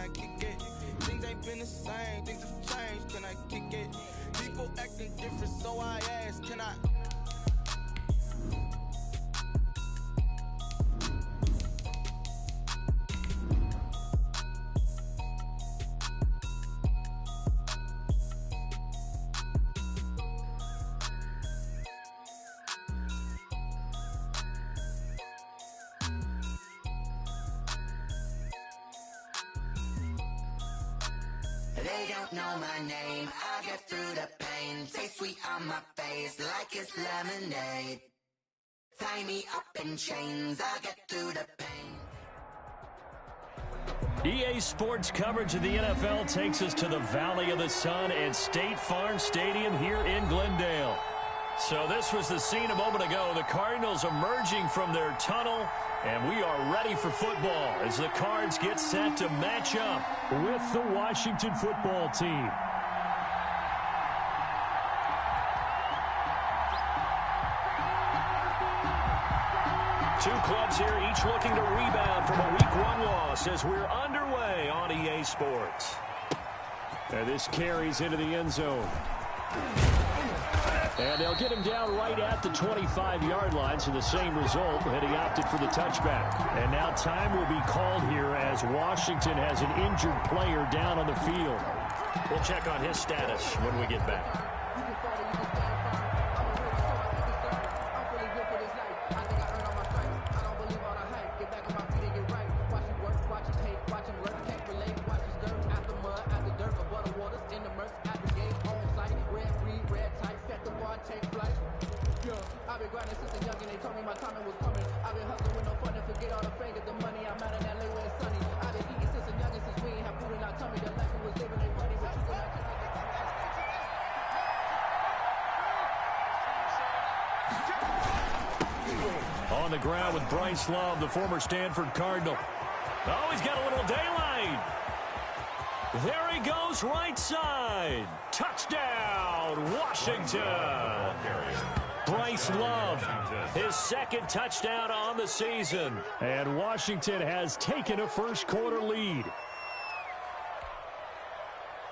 I kick it? Things ain't been the same, things have changed, can I kick it? People acting different, so I ask, can I? They don't know my name, I get through the pain. Taste sweet on my face like it's lemonade. Tie me up in chains, I get through the pain. EA Sports coverage of the NFL takes us to the Valley of the Sun and State Farm Stadium here in Glendale. So this was the scene a moment ago. The Cardinals emerging from their tunnel, and we are ready for football as the Cards get set to match up with the Washington football team. Two clubs here, each looking to rebound from a Week 1 loss as we're underway on EA Sports. And this carries into the end zone. And they'll get him down right at the 25-yard line, so the same result, had he opted for the touchback. And now time will be called here as Washington has an injured player down on the field. We'll check on his status when we get back. I've been grinding since a young and they told me my timing was coming. I've been hustling with no fun and forget all the fame, get the money. I'm out in LA where it's sunny. I've been eating since a young and since we ain't have food in our tummy. The life we was living ain't funny, but you can On the ground with Bryce Love, the former Stanford Cardinal. Oh, he's got a little daylight. There he goes, right side. Touchdown, Washington. Bryce Love, his second touchdown on the season. And Washington has taken a first-quarter lead.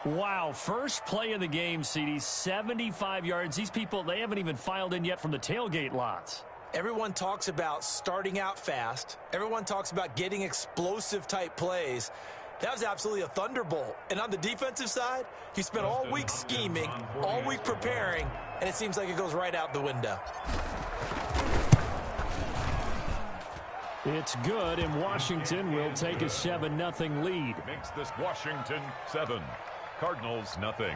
Wow, first play of the game, CD, 75 yards. These people, they haven't even filed in yet from the tailgate lots. Everyone talks about starting out fast. Everyone talks about getting explosive-type plays. That was absolutely a thunderbolt. And on the defensive side, he spent all week scheming, all week preparing, and it seems like it goes right out the window. It's good, and Washington will take a 7-0 lead. Makes this Washington 7, Cardinals nothing.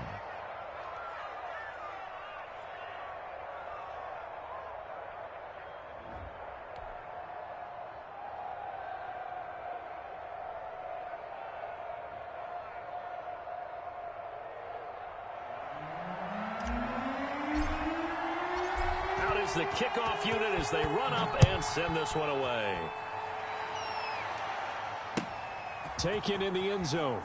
The kickoff unit as they run up and send this one away. Taken in the end zone.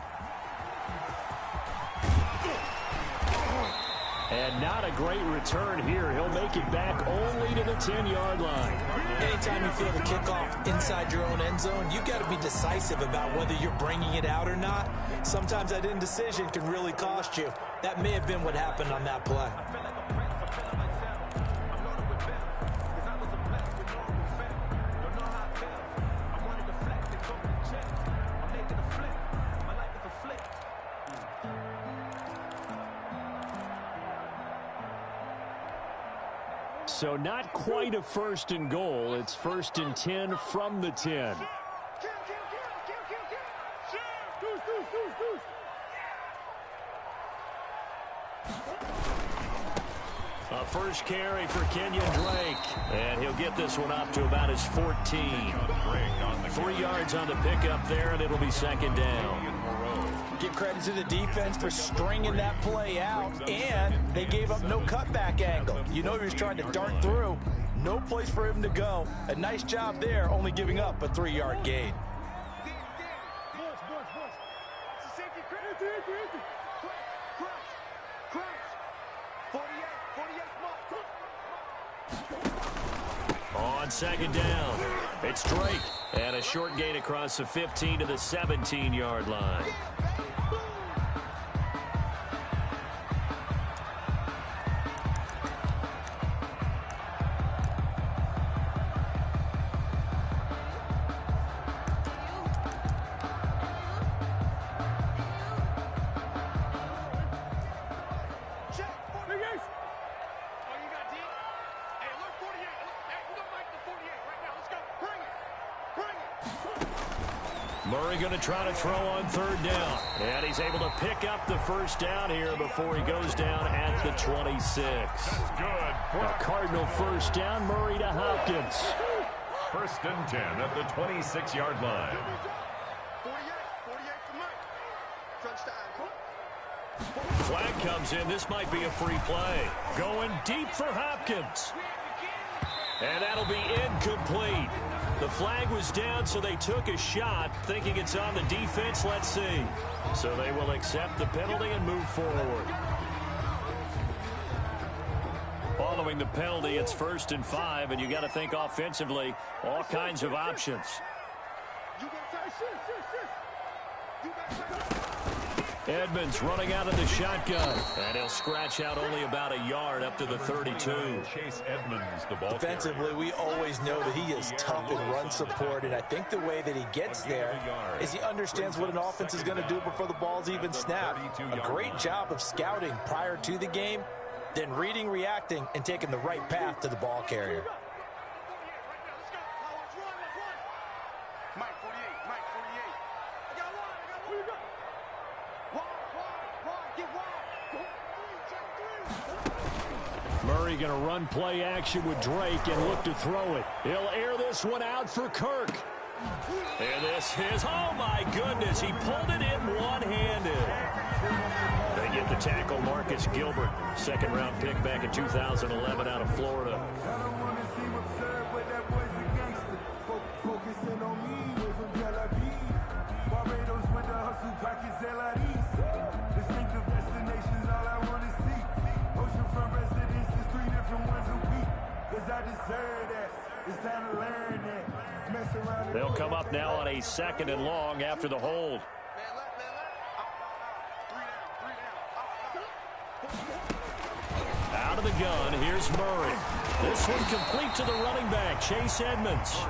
And not a great return here. He'll make it back only to the 10-yard line. Anytime you feel the kickoff inside your own end zone, you've got to be decisive about whether you're bringing it out or not. Sometimes that indecision can really cost you. That may have been what happened on that play. So not quite a first and goal. It's first and 10 from the 10. A first carry for Kenyon Drake. And he'll get this one up to about his 14. 3 yards on the pickup there, and it'll be second down. Give credit to the defense for stringing that play out, and they gave up no cutback angle. You know he was trying to dart through. No place for him to go. A nice job there, only giving up a 3-yard gain. On second down, it's Drake. And a short gain across the 15 to the 17-yard line. Murray going to try to throw on third down. And he's able to pick up the first down here before he goes down at the 26. That's good. A Cardinal first down, Murray to Hopkins. First and 10 at the 26-yard line. 48 for Mike. Touchdown. Flag comes in. This might be a free play. Going deep for Hopkins. And that'll be incomplete. The flag was down, so they took a shot, thinking it's on the defense. Let's see. So they will accept the penalty and move forward. Following the penalty, it's 1st and 5, and you got to think offensively, all kinds of options. Edmonds running out of the shotgun, and he'll scratch out only about a yard up to the 32. Chase Edmonds, the ball Defensively, we always know that he is tough in run support, and I think the way that he gets there is he understands what an offense is going to do before the ball's even snapped. A great job of scouting prior to the game, then reading, reacting, and taking the right path to the ball carrier. Murray going to run play action with Drake and look to throw it. He'll air this one out for Kirk. And this is, oh my goodness, he pulled it in one-handed. They get the tackle, Marcus Gilbert, second-round pick back in 2011 out of Florida. They'll come up now on a 2nd and long after the hold. Out of the gun, here's Murray. This one complete to the running back, Chase Edmonds.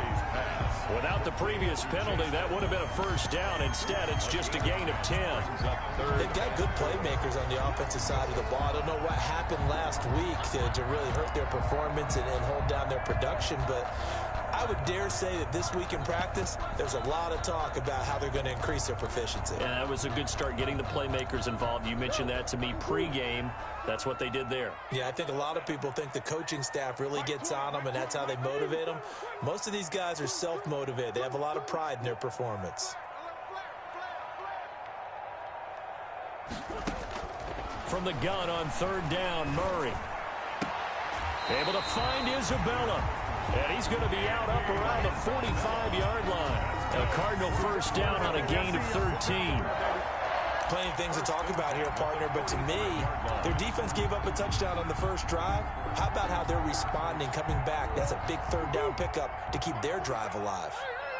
Without the previous penalty, that would have been a first down. Instead, it's just a gain of 10. They've got good playmakers on the offensive side of the ball. I don't know what happened last week to really hurt their performance and hold down their production, but I would dare say that this week in practice, there's a lot of talk about how they're going to increase their proficiency. Yeah, that was a good start, getting the playmakers involved. You mentioned that to me pregame. That's what they did there. Yeah, I think a lot of people think the coaching staff really gets on them, and that's how they motivate them. Most of these guys are self-motivated. They have a lot of pride in their performance. From the gun on third down, Murray. Able to find Isabella. And he's going to be out up around the 45-yard line. A Cardinal first down on a gain of 13. Plenty of things to talk about here, partner, but to me, their defense gave up a touchdown on the first drive. How about how they're responding, coming back? That's a big third down pickup to keep their drive alive.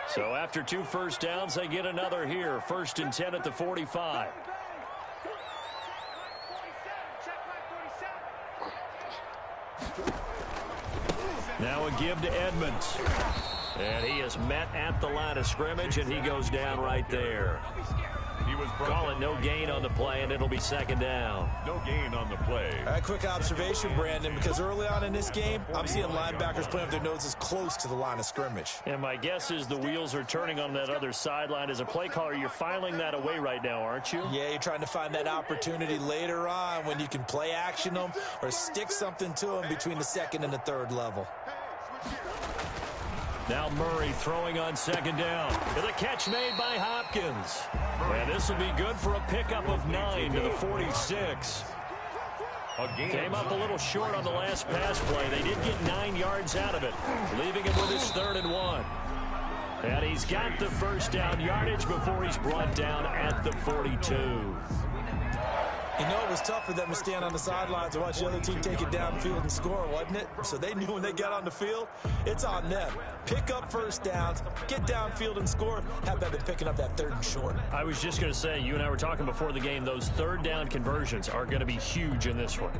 So after 2 first downs, they get another here. 1st and 10 at the 45. Now a give to Edmonds. And he is met at the line of scrimmage, and he goes down right there. He was Call it no gain on the play, and it'll be 2nd down. No gain on the play. All right, quick observation, Brandon, because early on in this game, I'm seeing linebackers playing with their noses close to the line of scrimmage. And my guess is the wheels are turning on that other sideline. As a play caller, you're filing that away right now, aren't you? Yeah, you're trying to find that opportunity later on when you can play action them or stick something to them between the 2nd and the 3rd level. Now Murray throwing on 2nd down. With a catch made by Hopkins. And this will be good for a pickup of 9 to the 46. Came up a little short on the last pass play. They did get 9 yards out of it, leaving him with his 3rd and 1. And he's got the first down yardage before he's brought down at the 42. You know, it was tough for them to stand on the sidelines and watch the other team take it downfield and score, wasn't it? So they knew when they got on the field, it's on them. Pick up first downs, get downfield and score. How about them picking up that 3rd and short? I was just going to say, you and I were talking before the game, those 3rd down conversions are going to be huge in this one.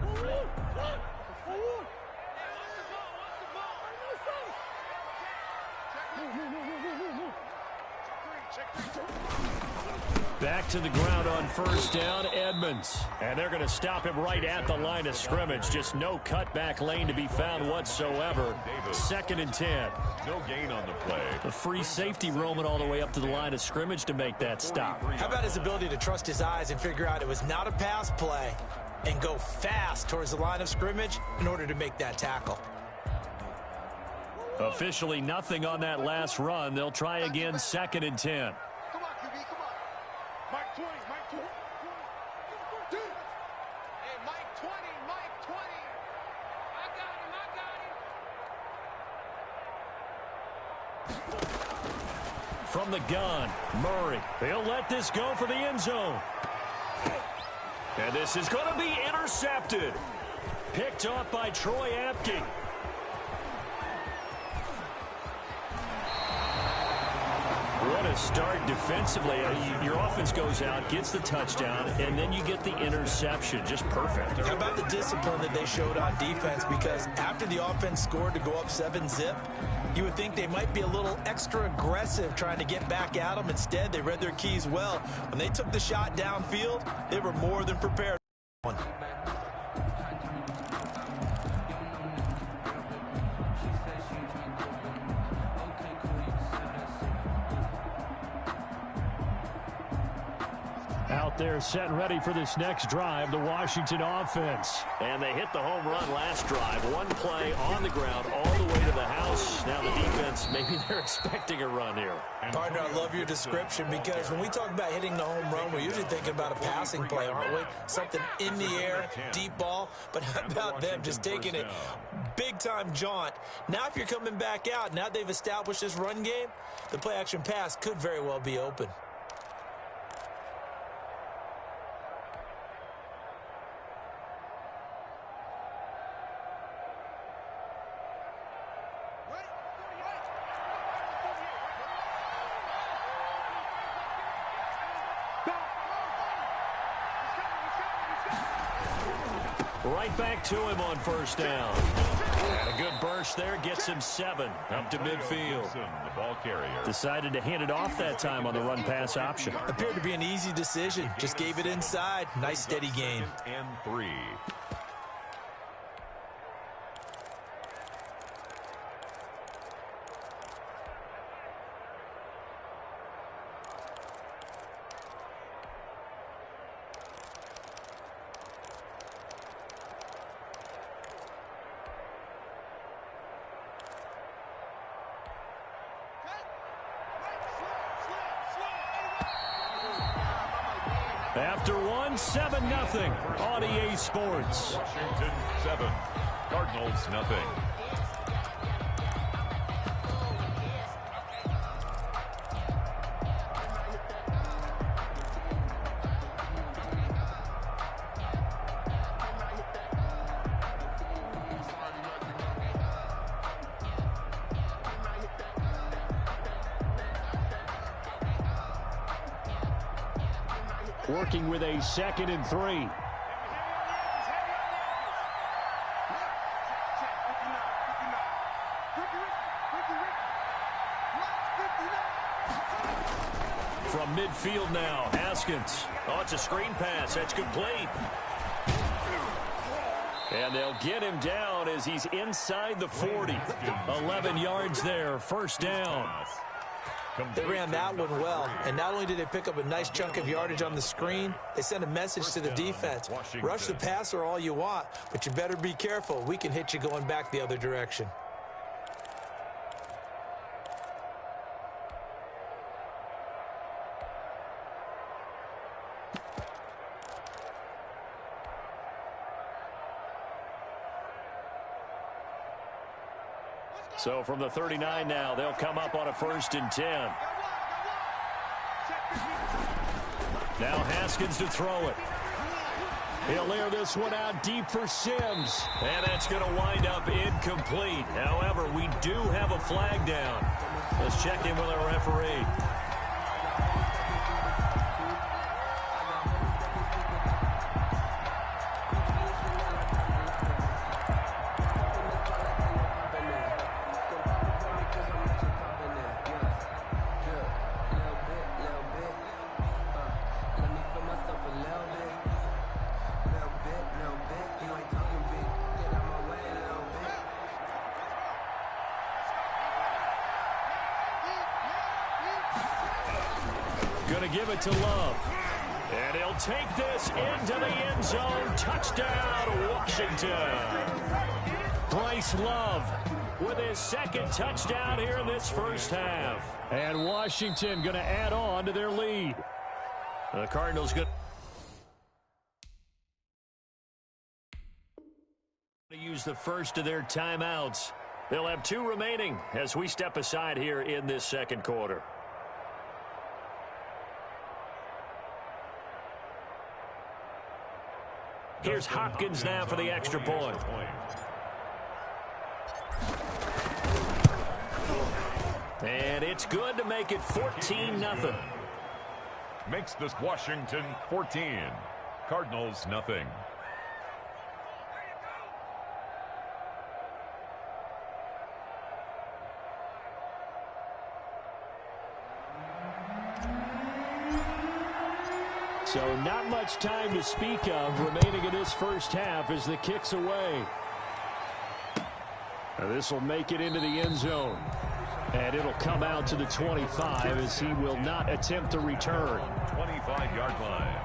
Back to the ground on first down, Edmonds. And they're going to stop him right at the line of scrimmage. Just no cutback lane to be found whatsoever. 2nd and 10. No gain on the play. The free safety roaming all the way up to the line of scrimmage to make that stop. How about his ability to trust his eyes and figure out it was not a pass play and go fast towards the line of scrimmage in order to make that tackle? Officially nothing on that last run. They'll try again, 2nd and 10. Come on, QB, come on. Mike 20, Mike 20. Hey, Mike 20, Mike 20. I got him. From the gun, Murray. They'll let this go for the end zone. And this is going to be intercepted. Picked off by Troy Apke. What a start defensively. Your offense goes out, gets the touchdown, and then you get the interception. Just perfect. How about the discipline that they showed on defense? Because after the offense scored to go up 7-zip, you would think they might be a little extra aggressive trying to get back at them. Instead, they read their keys well. When they took the shot downfield, they were more than prepared. Out there set and ready for this next drive, the Washington offense. And they hit the home run last drive. One play on the ground all the way to the house. Now the defense, maybe they're expecting a run here. Partner, I love your description because when we talk about hitting the home run, we're usually thinking about a passing play, aren't we? Something in the air, deep ball. But how about them just taking it big-time jaunt? Now if you're coming back out, now they've established this run game, the play-action pass could very well be open. Right back to him on first down. And a good burst there gets him 7 up to midfield. The ball carrier. Decided to hand it off that time on the run-pass option. Appeared to be an easy decision. Just gave it inside. Nice steady gain. 2nd and 3. After one, 7-0 on EA Sports. Washington 7, Cardinals nothing. Working with a 2nd and 3. From midfield now, Haskins. Oh, it's a screen pass. That's complete. And they'll get him down as he's inside the 40. 11 yards there, first down. They ran that one well, and not only did they pick up a nice chunk of yardage on the screen, they sent a message to the defense. Rush the passer all you want, but you better be careful. We can hit you going back the other direction. So from the 39 now, they'll come up on a 1st and 10. Now Haskins to throw it. He'll air this one out deep for Sims. And that's going to wind up incomplete. However, we do have a flag down. Let's check in with our referee. Going to give it to Love. And he'll take this into the end zone. Touchdown, Washington. Bryce Love with his second touchdown here in this first half. And Washington going to add on to their lead. The Cardinals going to use the first of their timeouts. They'll have 2 remaining as we step aside here in this second quarter. Here's Hopkins now for the extra point. And it's good to make it 14-0. Makes this Washington 14. Cardinals nothing. So not much time to speak of remaining in this first half as the kick's away. This will make it into the end zone. And it'll come out to the 25 as he will not attempt to return. 25-yard line.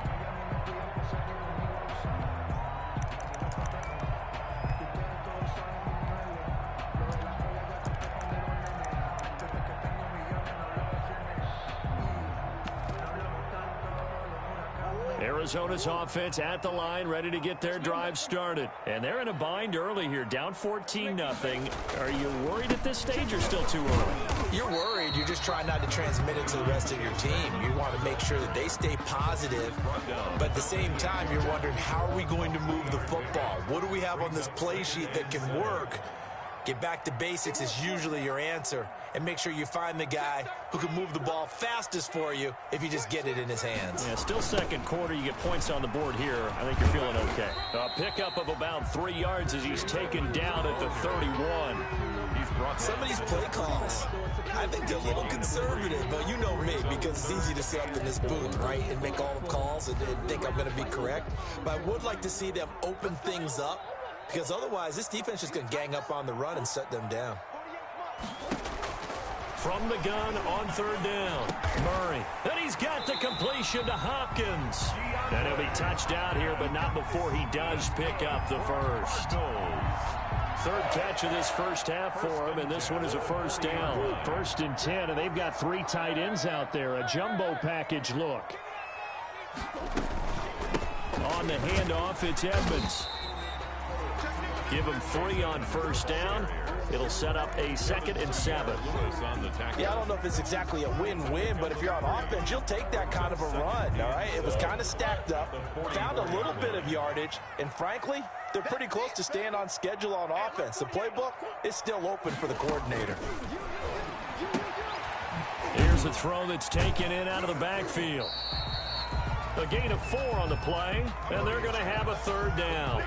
Arizona's offense at the line, ready to get their drive started. And they're in a bind early here, down 14-0. Are you worried at this stage or still too early? You're worried. You're just trying not to transmit it to the rest of your team. You want to make sure that they stay positive. But at the same time, you're wondering, how are we going to move the football? What do we have on this play sheet that can work? Get back to basics is usually your answer. And make sure you find the guy who can move the ball fastest for you if you just get it in his hands. Yeah, still second quarter. You get points on the board here. I think you're feeling okay. A pickup of about 3 yards as he's taken down at the 31. Some of these play calls, I think they're a little conservative, but you know me, because it's easy to sit up in this booth, right, and make all the calls and think I'm going to be correct. But I would like to see them open things up, because otherwise this defense is going to gang up on the run and shut them down. From the gun on third down, Murray. And he's got the completion to Hopkins. And he'll be touched out here, but not before he does pick up the first. Third catch of this first half for him, and this one is a first down. 1st and 10, and they've got 3 tight ends out there. A jumbo package look. On the handoff, it's Edmonds. Give him 3 on first down. It'll set up a 2nd and 7. Yeah, I don't know if it's exactly a win-win, but if you're on offense, you'll take that kind of a run, all right? It was kind of stacked up, found a little bit of yardage, and frankly, they're pretty close to staying on schedule on offense. The playbook is still open for the coordinator. Here's a throw that's taken in out of the backfield. A gain of 4 on the play, and they're going to have a 3rd down.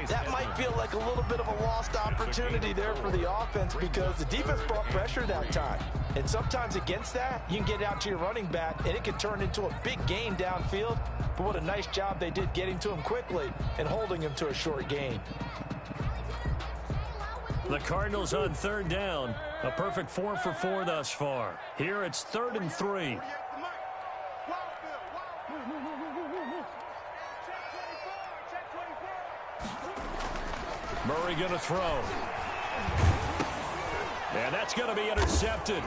That might feel like a little bit of a lost opportunity there for the offense because the defense brought pressure that time. And sometimes against that, you can get out to your running back, and it can turn into a big gain downfield. But what a nice job they did getting to him quickly and holding him to a short gain. The Cardinals on 3rd down. A perfect 4 for 4 thus far. Here it's 3rd and 3. Murray going to throw. And that's going to be intercepted.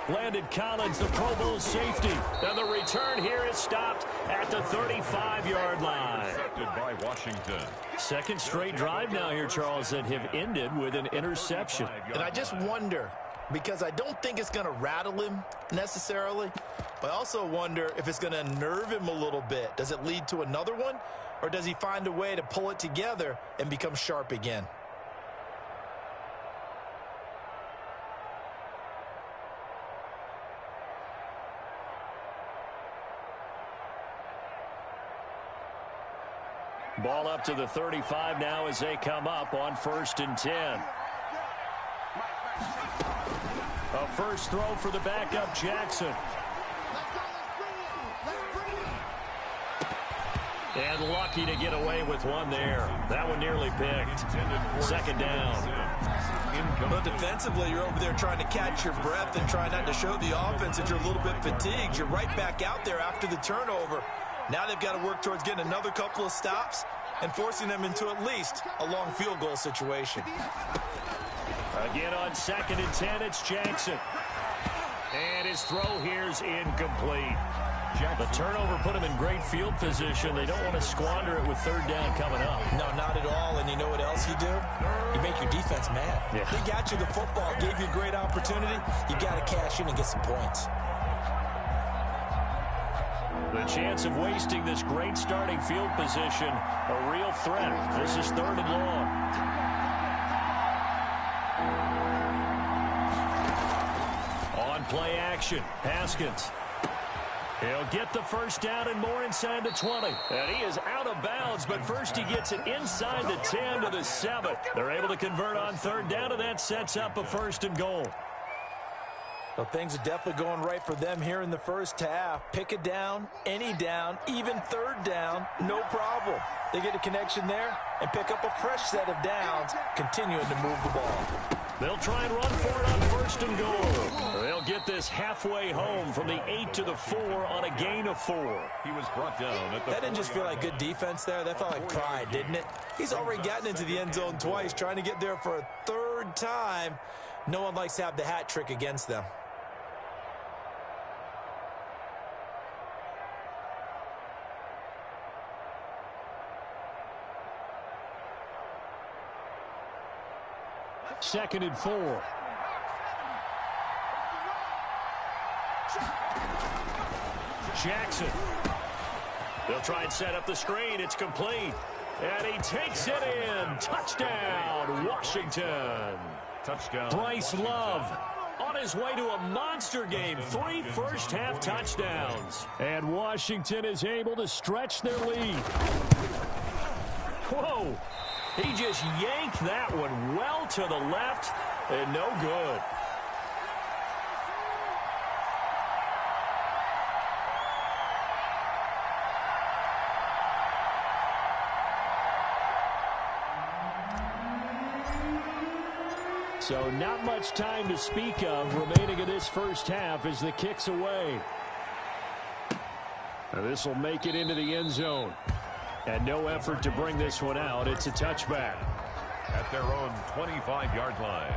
Landon Collins, the Pro Bowl safety. And the return here is stopped at the 35-yard line. Intercepted by Washington. 2nd straight drive now here, Charles, that have ended with an interception. And I just wonder, because I don't think it's going to rattle him necessarily. But I also wonder if it's going to unnerve him a little bit. Does it lead to another one, or does he find a way to pull it together and become sharp again? Ball up to the 35 now as they come up on 1st and 10. A first throw for the backup Jackson. And lucky to get away with one there. That one nearly picked. 2nd down. But defensively, you're over there trying to catch your breath and try not to show the offense that you're a little bit fatigued. You're right back out there after the turnover. Now they've got to work towards getting another couple of stops and forcing them into at least a long field goal situation. Again on 2nd and 10, it's Jackson. And his throw here's incomplete. The turnover put him in great field position. They don't want to squander it with 3rd down coming up. No, not at all. And you know what else you do? You make your defense mad. Yeah. They got you the football, gave you a great opportunity. You got to cash in and get some points. The chance of wasting this great starting field position, a real threat. This is 3rd and long. On play action, Haskins. He'll get the first down and more inside the 20. And he is out of bounds, but first he gets it inside the 10 to the 7. They're able to convert on 3rd down, and that sets up a 1st and goal. Well, things are definitely going right for them here in the first half. Pick a down, any down, even 3rd down, no problem. They get a connection there and pick up a fresh set of downs, continuing to move the ball. They'll try and run for it on 1st and goal. They'll get this halfway home from the 8 to the 4 on a gain of 4. He was brought down at the That didn't just feel like good defense there. That felt like pride, didn't it? He's already gotten into the end zone twice, trying to get there for a 3rd time. No one likes to have the hat trick against them. Second and 4. Jackson. They'll try and set up the screen. It's complete. And he takes it in. Touchdown, Washington. touchdown. Bryce Love on his way to a monster game. 3 first-half touchdowns. And Washington is able to stretch their lead. Whoa. He just yanked that one well to the left and no good. So not much time to speak of remaining in this first half as the kick's away. This will make it into the end zone. And no effort to bring this one out. It's a touchback. At their own 25-yard line.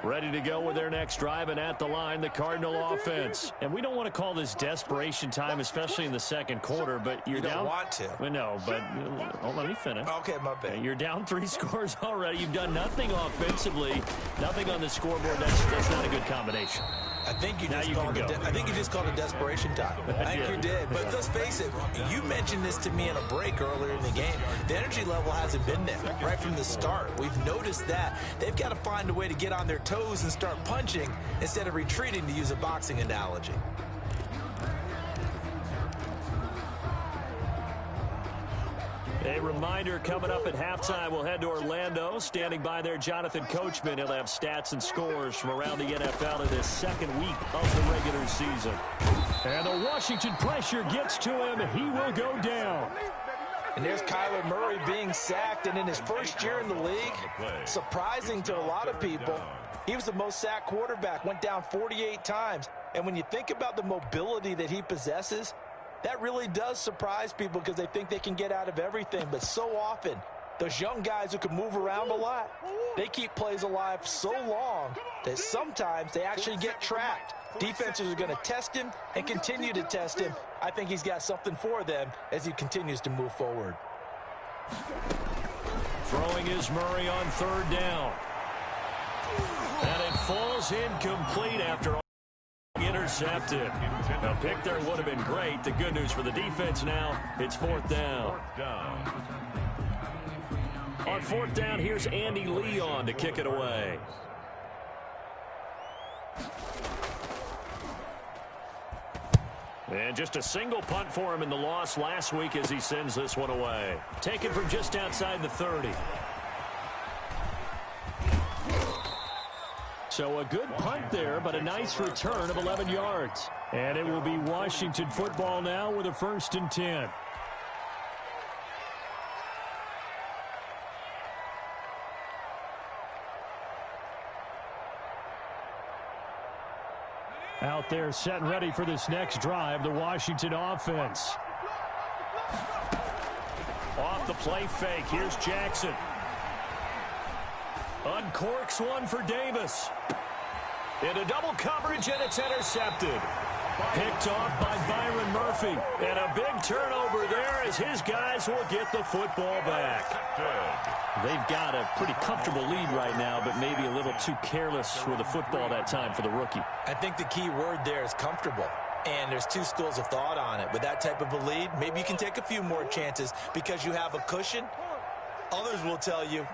Ready to go with their next drive, and at the line, the Cardinal offense. And we don't want to call this desperation time, especially in the second quarter, but you're down. You don't want to. Well, no, but let me finish. Okay, my bad. You're down 3 scores already. You've done nothing offensively, nothing on the scoreboard. That's not a good combination. I think you just called it desperation time. I think you did. But let's face it, you mentioned this to me in a break earlier in the game. The energy level hasn't been there right from the start. We've noticed that. They've got to find a way to get on their toes and start punching instead of retreating, to use a boxing analogy. A reminder, coming up at halftime, we'll head to Orlando. Standing by there, Jonathan Coachman. He'll have stats and scores from around the NFL in this second week of the regular season. And the Washington pressure gets to him. He will go down. And there's Kyler Murray being sacked, and in his first year in the league, surprising to a lot of people, he was the most sacked quarterback, went down 48 times. And when you think about the mobility that he possesses, That really does surprise people because they think they can get out of everything. But so often, those young guys who can move around a lot, they keep plays alive so long that sometimes they actually get trapped. Defenses are going to test him and continue to test him. I think he's got something for them as he continues to move forward. Throwing is Murray on third down. And it falls incomplete after intercepted. A pick there would have been great. The good news for the defense now, it's fourth down. On fourth down, here's Andy Leon to kick it away. And just a single punt for him in the loss last week as he sends this one away. Taken from just outside the 30. So a good punt there, but a nice return of 11 yards. And it will be Washington football now with a 1st and 10. Out there set and ready for this next drive, the Washington offense. Off the play fake, here's Jackson. Uncorks one for Davis. Into double coverage, and it's intercepted. Picked off by Byron Murphy. And a big turnover there as his guys will get the football back. They've got a pretty comfortable lead right now, but maybe a little too careless with the football that time for the rookie. I think the key word there is comfortable. And there's two schools of thought on it. With that type of a lead, maybe you can take a few more chances because you have a cushion. Others will tell you,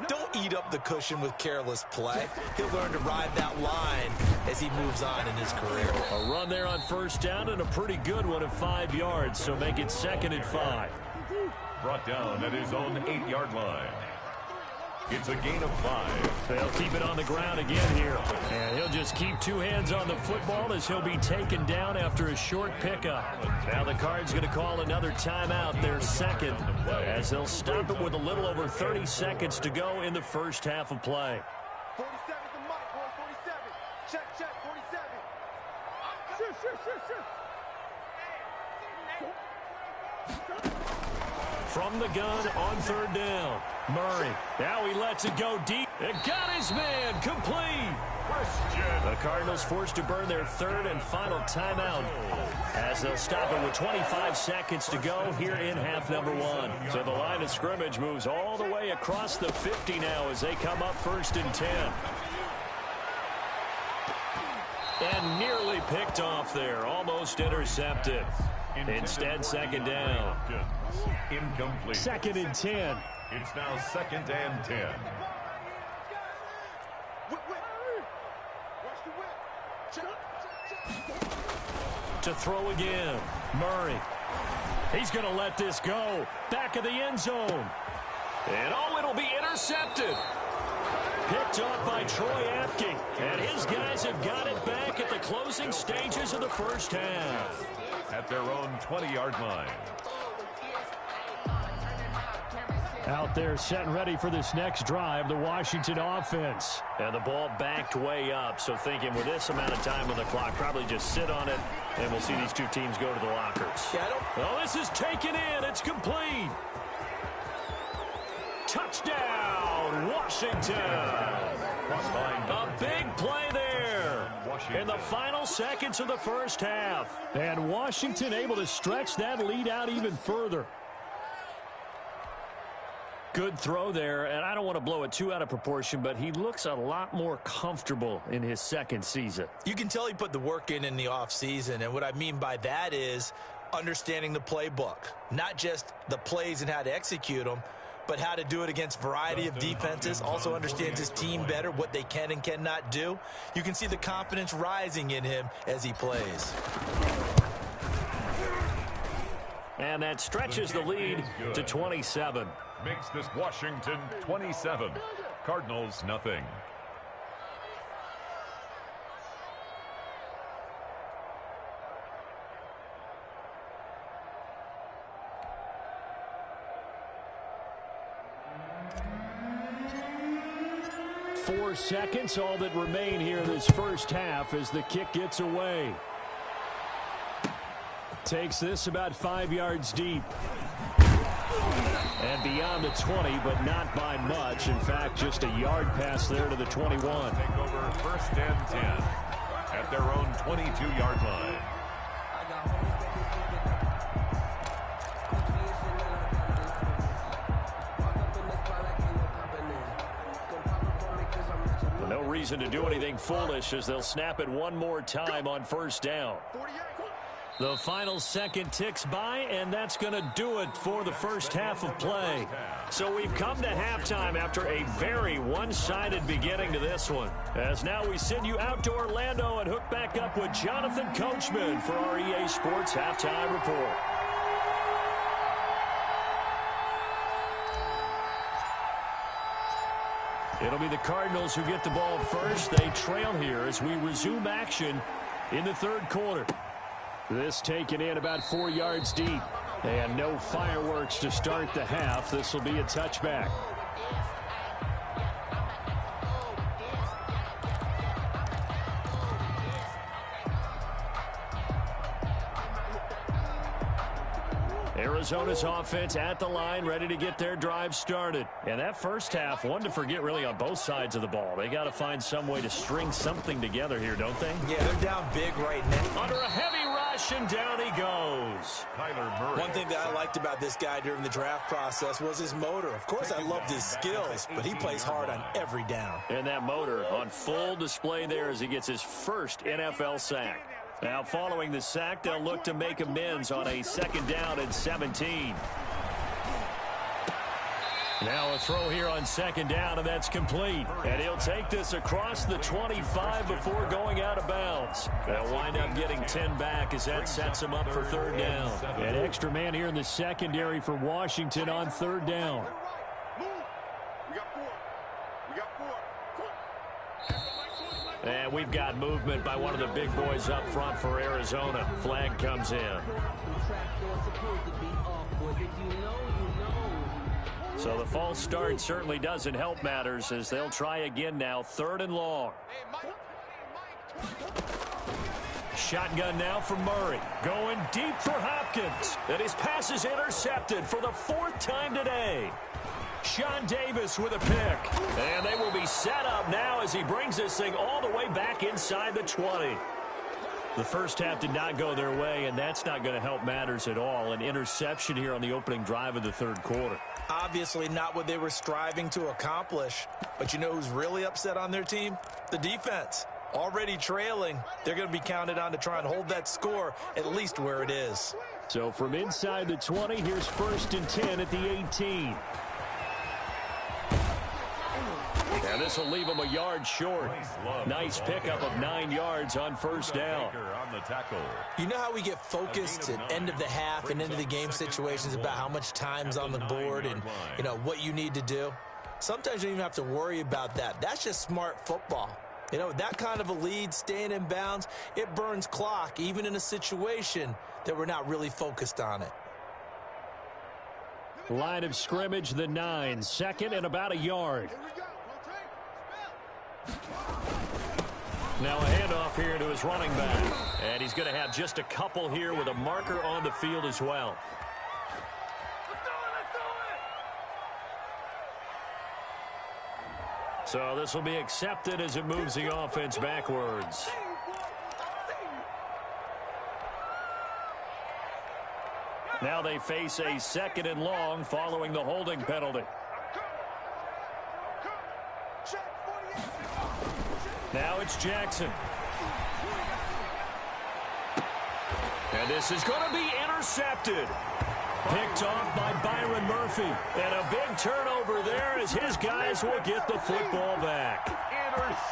don't eat up the cushion with careless play. He'll learn to ride that line as he moves on in his career. A run there on first down and a pretty good one of 5 yards, so make it 2nd and 5. Brought down at his own 8-yard line. It's a gain of 5. They'll keep it on the ground again here. And he'll just keep two hands on the football as he'll be taken down after a short pickup. Now the Cards going to call another timeout, their second, as they'll stop it with a little over 30 seconds to go in the first half of play. 47's the mic, boy, 47. Check, 47. Shoot. From the gun on third down, Murray. Now he lets it go deep. It got his man complete. The Cardinals forced to burn their third and final timeout as they'll stop it with 25 seconds to go here in half number 1. So the line of scrimmage moves all the way across the 50 now as they come up 1st and 10. And nearly picked off there, almost intercepted. Instead, 2nd down. Incomplete. 2nd and 10. It's now 2nd and 10. To throw again, Murray. He's going to let this go. Back of the end zone. And it'll be intercepted. Picked up by Troy Apke. And his guys have got it back at the closing stages of the first half. At their own 20-yard line. Out there set and ready for this next drive, the Washington offense. And the ball backed way up, so thinking with this amount of time on the clock, probably just sit on it, and we'll see these two teams go to the lockers. Oh, this is taken in. It's complete. Touchdown, Washington. A big play there in the final seconds of the first half. And Washington able to stretch that lead out even further. Good throw there, and I don't want to blow it too out of proportion, but he looks a lot more comfortable in his second season. You can tell he put the work in the offseason, and what I mean by that is understanding the playbook. Not just the plays and how to execute them, but how to do it against a variety of defenses. Also understands his team better, what they can and cannot do. You can see the confidence rising in him as he plays. And that stretches the lead to 27. Makes this Washington 27. Cardinals nothing. Four seconds, all that remain here this first half as the kick gets away. Takes this about 5 yards deep. And beyond the 20, but not by much. In fact, just a yard pass there to the 21. Take over first and 10 at their own 22-yard line. No reason to do anything foolish as they'll snap it one more time on first down. The final second ticks by, and that's going to do it for the first half of play. So we've come to halftime after a very one-sided beginning to this one. As now we send you out to Orlando and hook back up with Jonathan Coachman for our EA Sports Halftime Report. It'll be the Cardinals who get the ball first. They trail here as we resume action in the third quarter. This taken in about 4 yards deep. And no fireworks to start the half. This will be a touchback. Arizona's offense at the line, ready to get their drive started. And that first half, one to forget really on both sides of the ball. They got to find some way to string something together here, don't they? Yeah, they're down big right now. Under a heavy rush, and down he goes. One thing that I liked about this guy during the draft process was his motor. Of course, I loved his skills, but he plays hard on every down. And that motor on full display there as he gets his first NFL sack. Now, following the sack, they'll look to make amends on a second down and 17. Now a throw here on second down, and that's complete. And he'll take this across the 25 before going out of bounds. They'll wind up getting 10 back as that sets him up for third down. An extra man here in the secondary for Washington on third down. And we've got movement by one of the big boys up front for Arizona. Flag comes in. So the false start certainly doesn't help matters as they'll try again now, third and long. Shotgun now for Murray. Going deep for Hopkins. And his pass is intercepted for the fourth time today. Sean Davis with a pick. And they will be set up now as he brings this thing all the way back inside the 20. The first half did not go their way, and that's not going to help matters at all. An interception here on the opening drive of the third quarter. Obviously not what they were striving to accomplish. But you know who's really upset on their team? The defense. Already trailing, they're going to be counted on to try and hold that score at least where it is. So from inside the 20, here's first and 10 at the 18. And this will leave him a yard short. Nice pickup of 9 yards on first down. You know how we get focused at end of the half and into the game situations about how much time's on the board and, you know, what you need to do? Sometimes you don't even have to worry about that. That's just smart football. You know, that kind of a lead, staying in bounds, it burns clock, even in a situation that we're not really focused on it. Line of scrimmage, the 9. Second and about a yard. Now a handoff here to his running back. And he's going to have just a couple here with a marker on the field as well. So this will be accepted as it moves the offense backwards. Now they face a second and long following the holding penalty. Now it's Jackson. And this is going to be intercepted. Picked off by Byron Murphy. And a big turnover there as his guys will get the football back.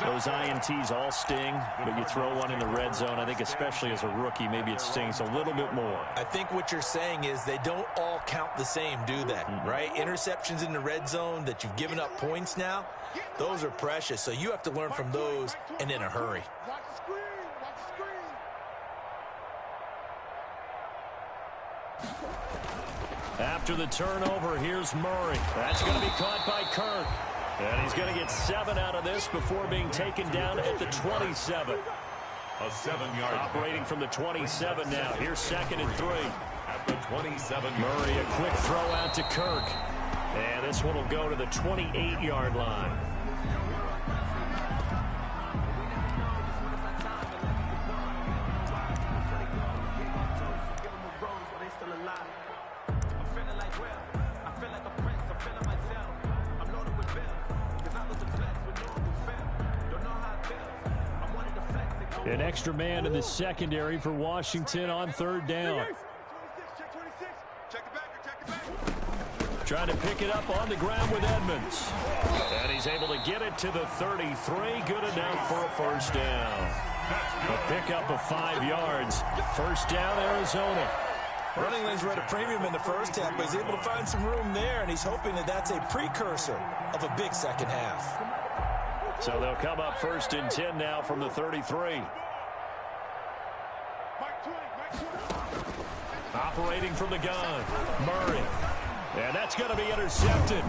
Those INTs all sting, but you throw one in the red zone, I think especially as a rookie, maybe it stings a little bit more. I think what you're saying is they don't all count the same, do they? Right? Interceptions in the red zone that you've given up points now, those are precious. So you have to learn from those and in a hurry. After the turnover, here's Murray. That's going to be caught by Kirk. And he's going to get 7 out of this before being taken down at the 27. A 7-yard. Operating from the 27 now. Here's 2nd and 3. At the 27. Murray, a quick throw out to Kirk. And this one will go to the 28-yard line. An extra man in the secondary for Washington on 3rd down. Trying to pick it up on the ground with Edmonds. And he's able to get it to the 33. Good enough for a 1st down. A pickup of 5 yards. 1st down, Arizona. Running lanes were at a premium in the first half, but he's able to find some room there, and he's hoping that that's a precursor of a big second half. So they'll come up 1st and 10 now from the 33. Operating from the gun, Murray. And that's going to be intercepted.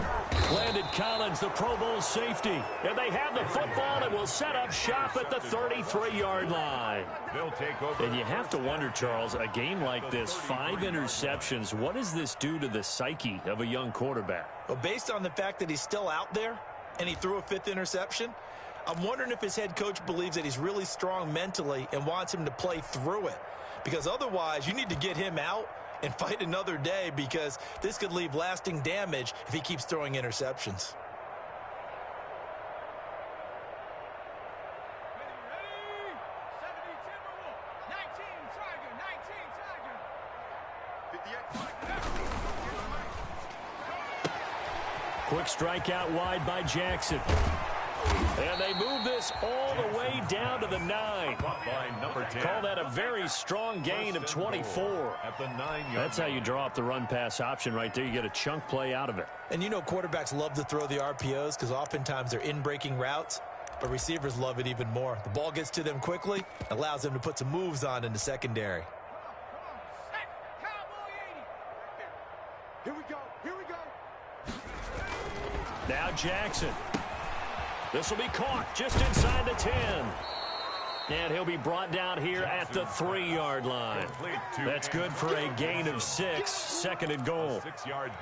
Landon Collins, the Pro Bowl safety. And they have the football and will set up shop at the 33-yard line. They'll take over. And you have to wonder, Charles, a game like this, 5 interceptions, what does this do to the psyche of a young quarterback? Well, based on the fact that he's still out there and he threw a 5th interception, I'm wondering if his head coach believes that he's really strong mentally and wants him to play through it. Because otherwise, you need to get him out and fight another day, because this could leave lasting damage if he keeps throwing interceptions. Quick strikeout wide by Jackson. And they move this all the way down to the 9. By number 10. Call that a very strong gain of 24. At the 9-yard. That's how you draw up the run-pass option right there. You get a chunk play out of it. And you know quarterbacks love to throw the RPOs because oftentimes they're in-breaking routes, but receivers love it even more. The ball gets to them quickly, allows them to put some moves on in the secondary. Here we go. Here we go. Now Jackson. This will be caught just inside the 10. And he'll be brought down here at the 3-yard line. That's good for a gain of 6, 2nd and goal.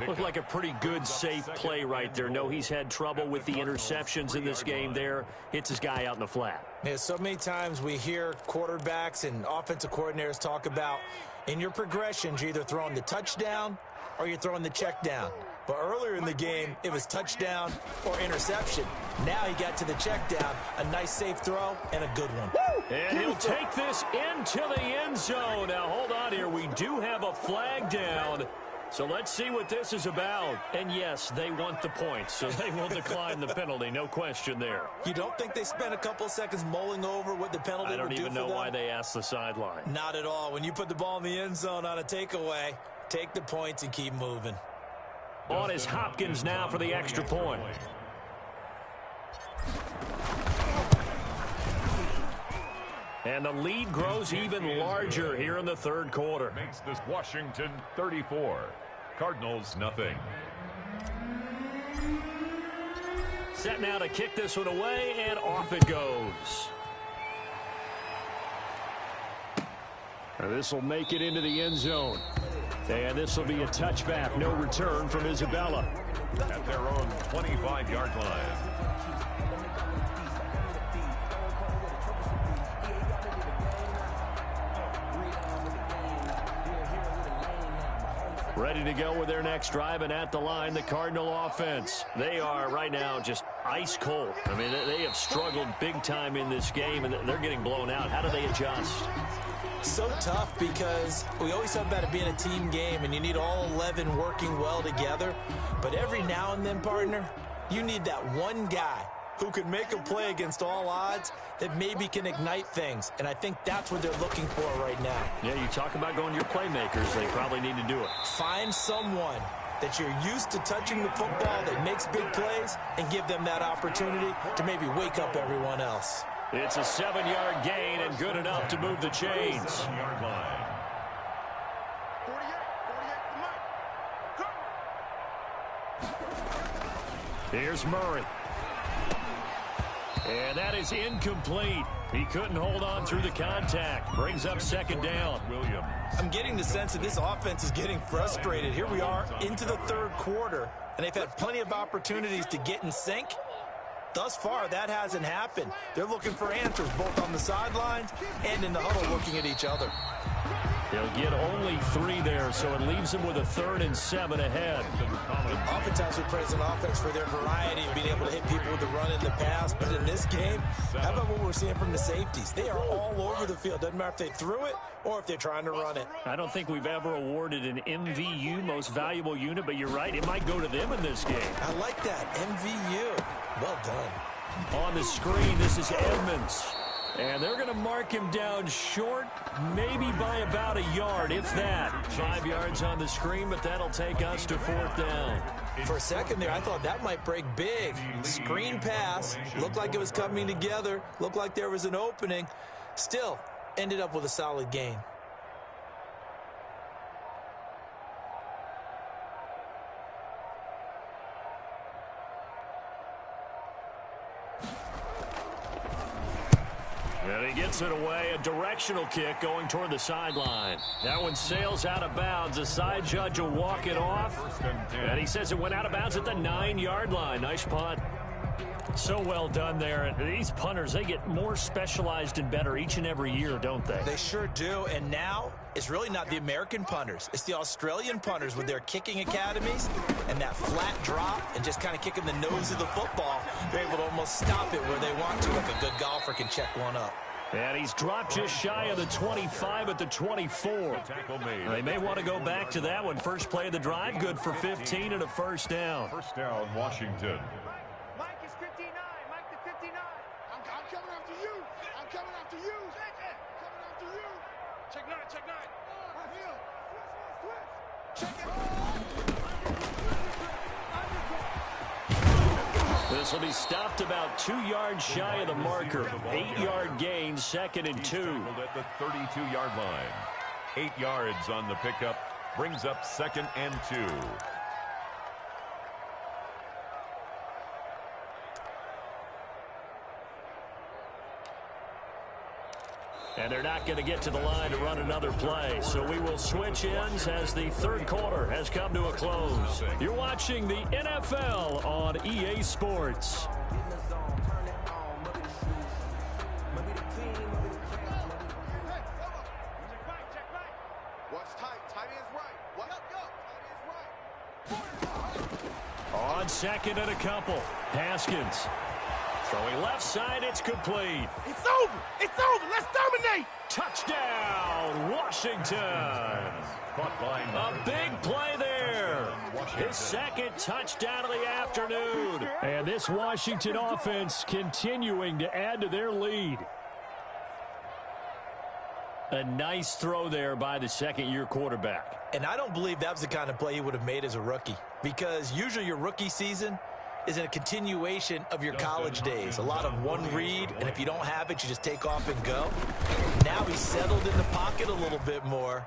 Looked like a pretty good, safe play right there. No, he's had trouble with the interceptions in this game there. Hits his guy out in the flat. Yeah, so many times we hear quarterbacks and offensive coordinators talk about in your progressions, you're either throwing the touchdown or you're throwing the check down. But earlier in the game, it was touchdown or interception. Now he got to the check down, a nice safe throw, and a good one. And he'll take this into the end zone. Now, hold on here. We do have a flag down. So let's see what this is about. And, yes, they want the points, so they will decline the penalty. No question there. You don't think they spent a couple of seconds mulling over what the penalty would do for them? I don't even know why they asked the sideline. Not at all. When you put the ball in the end zone on a takeaway, take the points and keep moving. On is Hopkins now for the extra point. And the lead grows even larger here in the 3rd quarter. Makes this Washington 34. Cardinals nothing. Set now to kick this one away, and off it goes. And this will make it into the end zone. And this will be a touchback. No return from Isabella. At their own 25-yard line. Ready to go with their next drive, and at the line, the Cardinal offense. They are right now just ice cold. I mean, they have struggled big time in this game, and they're getting blown out. How do they adjust? So tough, because we always talk about it being a team game and you need all 11 working well together. But every now and then, partner, you need that one guy who can make a play against all odds that maybe can ignite things. And I think that's what they're looking for right now. Yeah, you talk about going to your playmakers. They probably need to do it. Find someone that you're used to touching the football that makes big plays and give them that opportunity to maybe wake up everyone else. It's a 7-yard gain and good enough to move the chains. 7-yard line. 48, Here's Murray. And that is incomplete. He couldn't hold on through the contact. Brings up second down. Williams. I'm getting the sense that this offense is getting frustrated. Here we are into the third quarter, and they've had plenty of opportunities to get in sync. Thus far, that hasn't happened. They're looking for answers both on the sidelines and in the huddle looking at each other. They'll get only 3 there, so it leaves them with a 3rd and 7 ahead. Oftentimes we praise an offense for their variety and being able to hit people with the run in the pass. But in this game, how about what we're seeing from the safeties? They are all over the field. Doesn't matter if they threw it or if they're trying to run it. I don't think we've ever awarded an MVU, most valuable unit, but you're right. It might go to them in this game. I like that. MVU. Well done. On the screen, this is Edmonds. And they're going to mark him down short, maybe by about a yard, if that. 5 yards on the screen, but that'll take us to 4th down. For a second there, I thought that might break big. Screen pass. Looked like it was coming together. Looked like there was an opening. Still, ended up with a solid gain. And he gets it away, a directional kick going toward the sideline. That one sails out of bounds. The side judge will walk it off. And he says it went out of bounds at the 9-yard line. Nice punt. So well done there. And these punters, they get more specialized and better each and every year, don't they? They sure do. And now it's really not the American punters. It's the Australian punters with their kicking academies and that flat drop and just kind of kicking the nose of the football. They're able to almost stop it where they want to, like a good golfer can check one up. And he's dropped just shy of the 25 at the 24. They may want to go back to that one. First play of the drive, good for 15 and a first down. First down, Washington. Mike is 59. Mike the 59. I'm coming after you. I'm coming after you. Coming after you. Check 9. Check 9. Right here. Switch. Check it. This will be stopped about 2 yards shy of the marker. 8-yard gain, 2nd and 2. At the 32-yard line. 8 yards on the pickup. Brings up 2nd and 2. And they're not going to get to the line to run another play. So we will switch ends as the third quarter has come to a close. You're watching the NFL on EA Sports. What's tight? Tight is right. Tight is right. On 2nd and a couple. Haskins. Throwing left side, it's complete. It's over. It's over. Let's dominate. Touchdown, Washington. A big play there. His 2nd touchdown of the afternoon. And this Washington offense continuing to add to their lead. A nice throw there by the 2nd-year quarterback. And I don't believe that was the kind of play he would have made as a rookie, because usually your rookie season is a continuation of your college days. A lot of one read, and if you don't have it, you just take off and go. Now he's settled in the pocket a little bit more,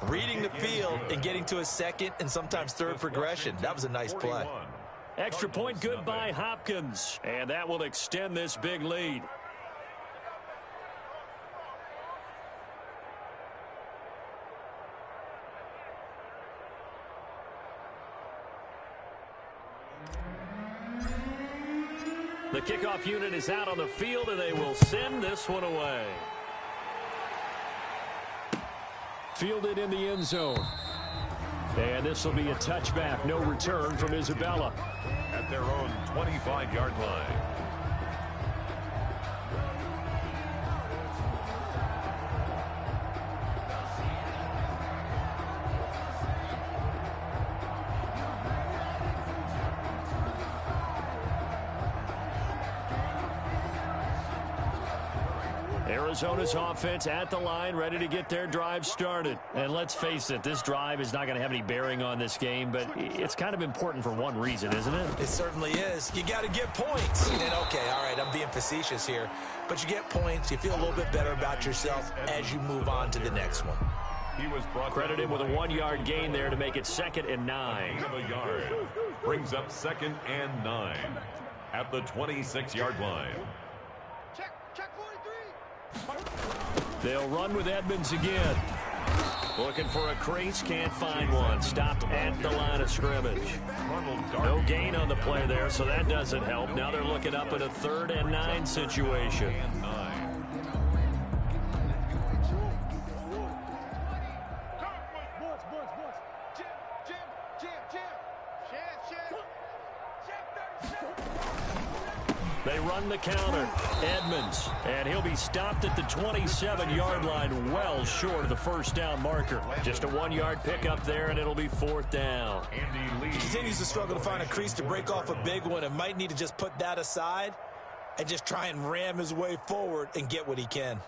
reading the field and getting to his 2nd and sometimes 3rd progression. That was a nice play. Extra point good by Hopkins, and that will extend this big lead. The kickoff unit is out on the field, and they will send this one away. Fielded in the end zone. And this will be a touchback. No return from Isabella. At their own 25-yard line. Arizona's offense at the line, ready to get their drive started. And let's face it, this drive is not going to have any bearing on this game, but it's kind of important for one reason, isn't it? It certainly is. You got to get points. And okay, all right, I'm being facetious here, but you get points. You feel a little bit better about yourself as you move on to the next one. He was credited with a 1-yard gain there to make it 2nd and 9. Gain of a yard. Brings up 2nd and 9 at the 26-yard line. They'll run with Edmonds again. Looking for a crease, can't find one. Stopped at the line of scrimmage. No gain on the play there, so that doesn't help. Now they're looking up at a 3rd and 9 situation. They run the counter. Edmonds, and he'll be stopped at the 27-yard line, well short of the first down marker. Just a 1-yard pickup there, and it'll be 4th down. He continues to struggle to find a crease to break off a big one and might need to just put that aside and just try and ram his way forward and get what he can.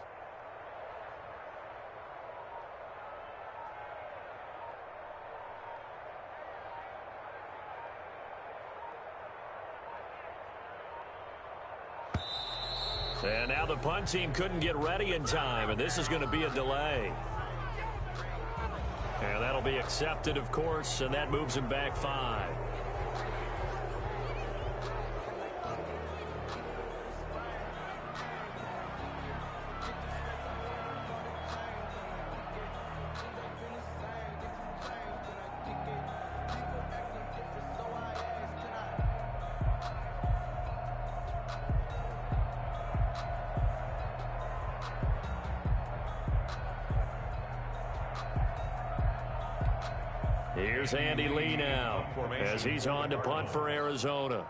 And now the punt team couldn't get ready in time, and this is going to be a delay. And that'll be accepted, of course, and that moves him back 5. Here's Andy Lee now as he's on to punt for Arizona.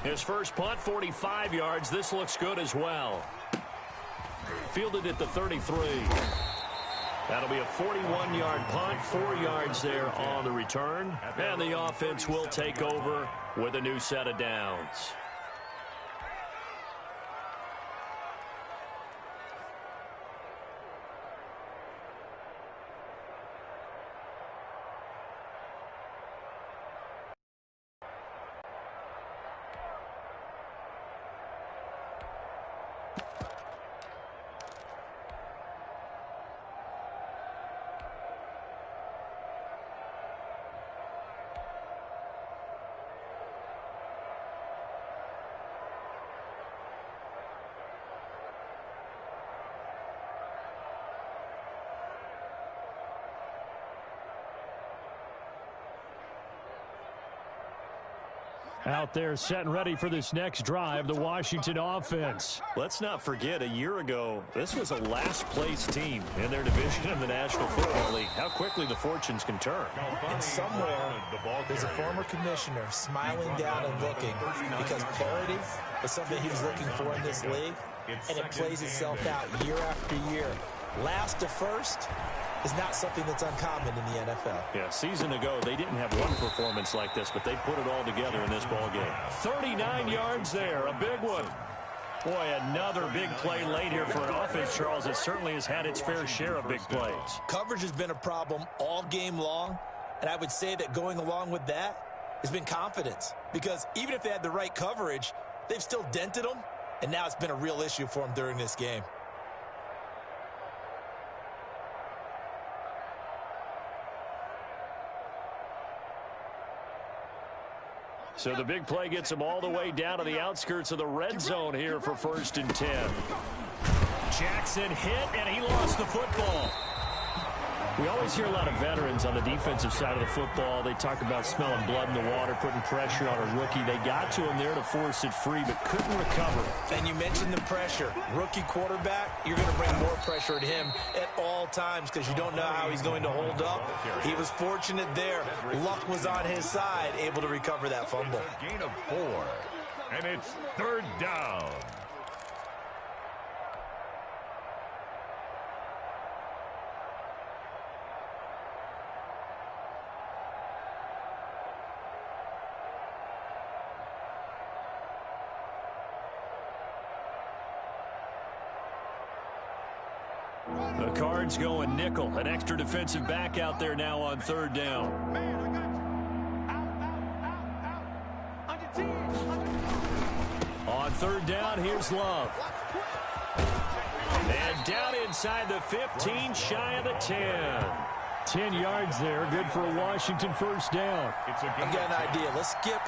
His first punt, 45 yards. This looks good as well. Fielded at the 33. That'll be a 41-yard punt, 4 yards there on the return. And the offense will take over with a new set of downs. Out there set and ready for this next drive, the Washington offense. Let's not forget, a year ago, this was a last-place team in their division in the National Football League. How quickly the fortunes can turn. And somewhere, there's a former commissioner smiling down and looking because parity was something he was looking for in this league, and it plays itself out year after year. Last to first is not something that's uncommon in the NFL. Yeah, a season ago, they didn't have one performance like this, but they put it all together in this ball game. 39 yards there, a big one. Boy, another big play late here for an offense, Charles, that certainly has had its fair share of big plays. Coverage has been a problem all game long, and I would say that going along with that has been confidence, because even if they had the right coverage, they've still dented them, and now it's been a real issue for them during this game. So the big play gets him all the way down to the outskirts of the red zone here for 1st and 10. Jackson hit, and he lost the football. We always hear a lot of veterans on the defensive side of the football. They talk about smelling blood in the water, putting pressure on a rookie. They got to him there to force it free, but couldn't recover. And you mentioned the pressure. Rookie quarterback, you're going to bring more pressure at him at all times because you don't know how he's going to hold up. He was fortunate there. Luck was on his side, able to recover that fumble. Gain of 4, and it's 3rd down. The Cards going nickel. An extra defensive back out there now on 3rd down. On 3rd down, here's Love. And down inside the 15, shy of the 10. 10 yards there. Good for a Washington first down. I've got an idea. Let's skip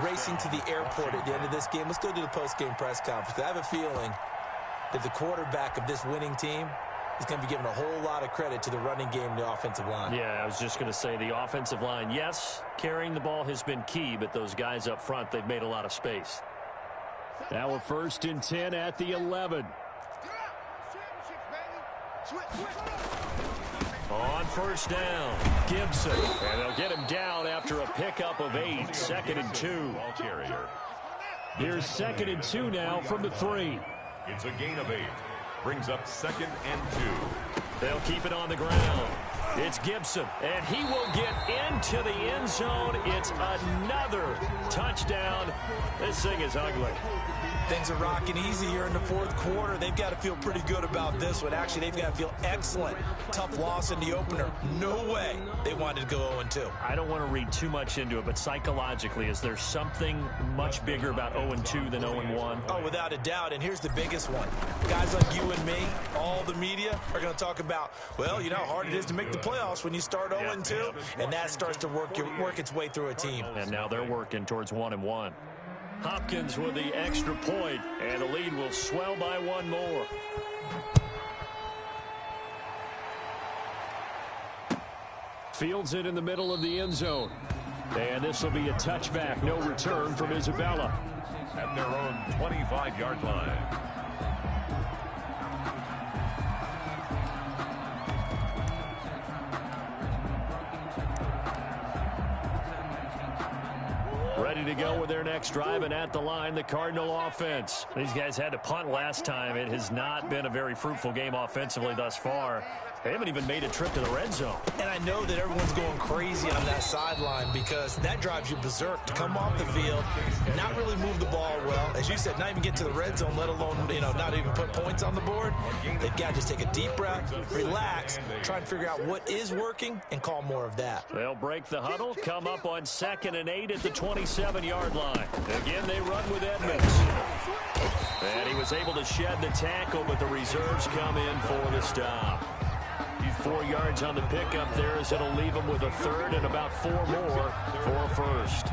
racing to the airport at the end of this game. Let's go to the post-game press conference. I have a feeling that the quarterback of this winning team is going to be given a whole lot of credit to the running game and the offensive line. Yeah, I was just going to say the offensive line, yes, carrying the ball has been key, but those guys up front, they've made a lot of space. Now a 1st and 10 at the 11. On first down, Gibson. And they'll get him down after a pickup of 8. 2nd and 2. Here's 2nd and 2 now from the 3. It's a gain of 8. Brings up 2nd and 2. They'll keep it on the ground. It's Gibson, and he will get into the end zone. It's another touchdown. This thing is ugly. Things are rocking easy here in the 4th quarter. They've got to feel pretty good about this one. Actually, they've got to feel excellent. Tough loss in the opener. No way they wanted to go 0-2. I don't want to read too much into it, but psychologically, is there something much bigger about 0-2 than 0-1? Oh, without a doubt. And here's the biggest one. Guys like you and me, all the media, are going to talk about, well, you know how hard it is to make the playoffs when you start 0-2, and that starts to work its way through a team. And now they're working towards 1-1. Hopkins with the extra point, and the lead will swell by 1 more. Fields it in the middle of the end zone. And this will be a touchback. No return from Isabella. At their own 25-yard line. Ready to go with their next drive, and at the line, the Cardinal offense. These guys had to punt last time. It has not been a very fruitful game offensively thus far. They haven't even made a trip to the red zone. And I know that everyone's going crazy on that sideline because that drives you berserk to come off the field, not really move the ball well. As you said, not even get to the red zone, let alone, not even put points on the board. They've got to just take a deep breath, relax, try and figure out what is working and call more of that. They'll break the huddle, come up on 2nd and 8 at the 27-yard line. Again, they run with Edmonds. And he was able to shed the tackle, but the reserves come in for the stop. 4 yards on the pickup there as it'll leave him with a 3rd and about 4 more for a first.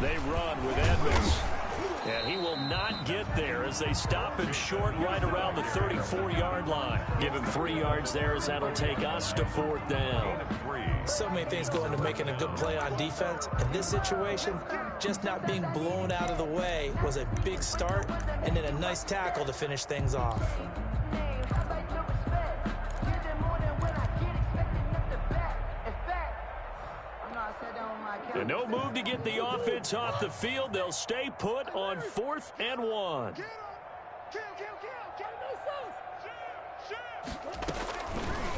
They run with Edmonds. And he will not get there as they stop him short right around the 34-yard line. Give him 3 yards there as that'll take us to 4th down. So many things go into making a good play on defense. In this situation, just not being blown out of the way was a big start, and then a nice tackle to finish things off. And no move to get the offense off the field. They'll stay put on 4th and 1.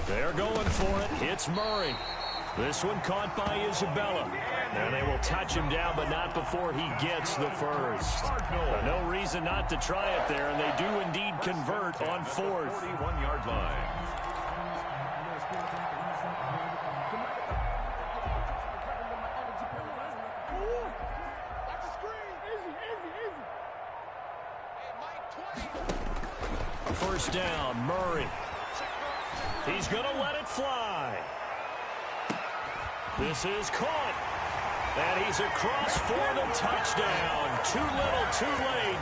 They're going for it. It's Murray. This one caught by Isabella. And they will touch him down, but not before he gets the first. No reason not to try it there, and they do indeed convert on 4th. 41-yard line. First down, Murray. He's going to let it fly. This is caught. And he's across for the touchdown. Too little, too late.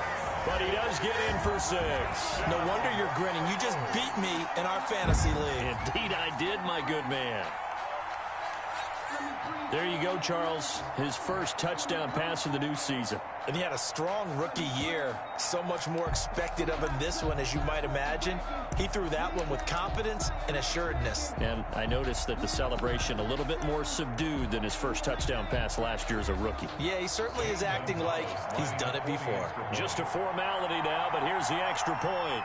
But he does get in for 6. No wonder you're grinning. You just beat me in our fantasy league. Indeed I did, my good man. There you go, Charles. His first touchdown pass of the new season. And he had a strong rookie year. So much more expected of him this one, as you might imagine. He threw that one with confidence and assuredness. And I noticed that the celebration a little bit more subdued than his first touchdown pass last year as a rookie. Yeah, he certainly is acting like he's done it before. Just a formality now, but here's the extra point.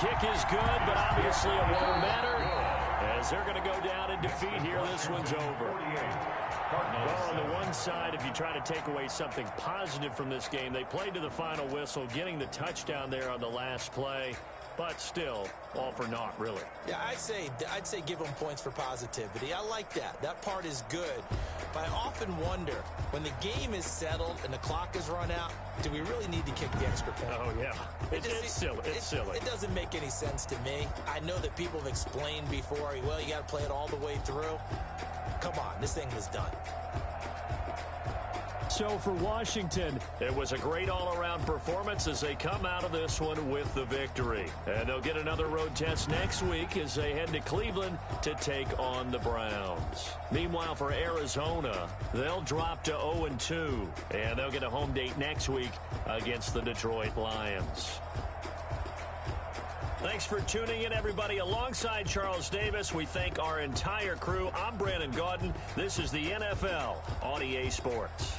kick is good, but obviously it won't matter as they're going to go down in defeat here. This one's over. Well, on the one side, if you try to take away something positive from this game, they played to the final whistle, getting the touchdown there on the last play. But still, all for naught, really. Yeah, I'd say give them points for positivity. I like that. That part is good. But I often wonder, when the game is settled and the clock is run out, do we really need to kick the extra point? Oh, yeah. It's silly. It's silly. It doesn't make any sense to me. I know that people have explained before, well, you got to play it all the way through. Come on, this thing was done. So for Washington, it was a great all-around performance as they come out of this one with the victory. And they'll get another road test next week as they head to Cleveland to take on the Browns. Meanwhile, for Arizona, they'll drop to 0-2, and they'll get a home date next week against the Detroit Lions. Thanks for tuning in, everybody. Alongside Charles Davis, we thank our entire crew. I'm Brandon Gaudin. This is the NFL on EA Sports.